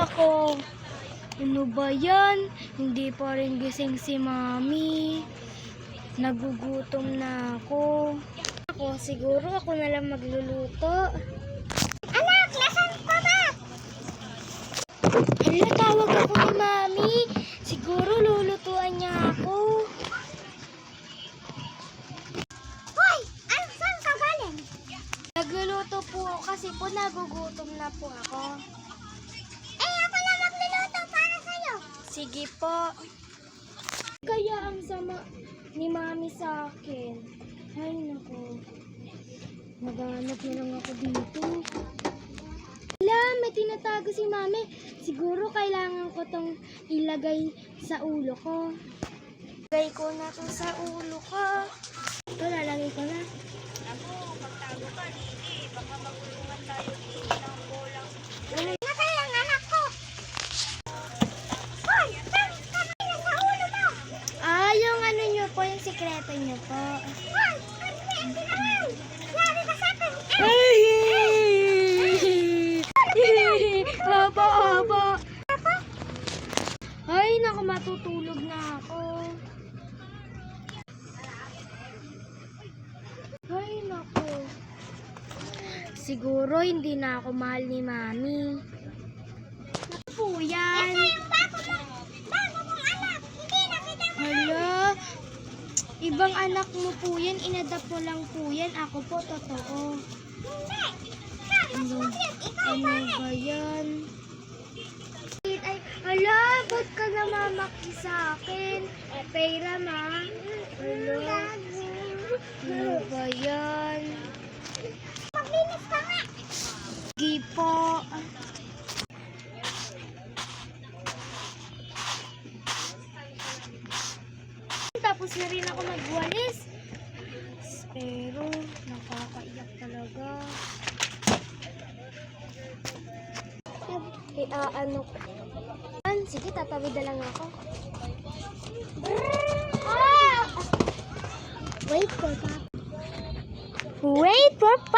ako. Ano ba yan? Hindi pa rin gising si Mami. Nagugutom na ako. Siguro ako na lang magluluto. Anak, nasan ka ba? Hala, tawag ako ni Mami. Siguro lulutuan niya ako. Hoy! Saan ka galing? Nagluluto po kasi po nagugutom na po ako. Ako na magluluto para sa'yo. Sige po. Kaya ang sama ni Mami sa akin. Ay, naku. Maghanap na lang ako dito. Wala, may tinatago si Mami. Siguro kailangan ko tong ilagay sa ulo ko. Ilagay ko na to sa ulo ko. Ito, lalagay ko na. Ako, pagtago ka, Lili. Baka magulungan tayo dito ng bolang. Nakay ang anak ko. Hoy, saan ka na sa ulo mo? Yung ano nyo po, yung sikreto nyo po. Hoy, ano naman? Yari ka sa akin. Aba. Ay, naku, matutulog na ako. Ay, naku. Siguro hindi na ako mahal ni Mami. Naku po yan. Ito yung bago mong anak. Hindi na kita mahal. Hala, ibang anak mo po yan. Inadapt mo lang po yan. Ako po, totoo. Hindi. Ano ba yan? Ay, hala, ba't ka namamaki sa akin? Pera, ma. Hala. Ano ba yan? Maglinis ka nga. Sige po. Tapos na rin ako magwalis. Pero, nakakaiyak talaga. Ano ko? Sige, tatawid na lang ako. Wait for Papa.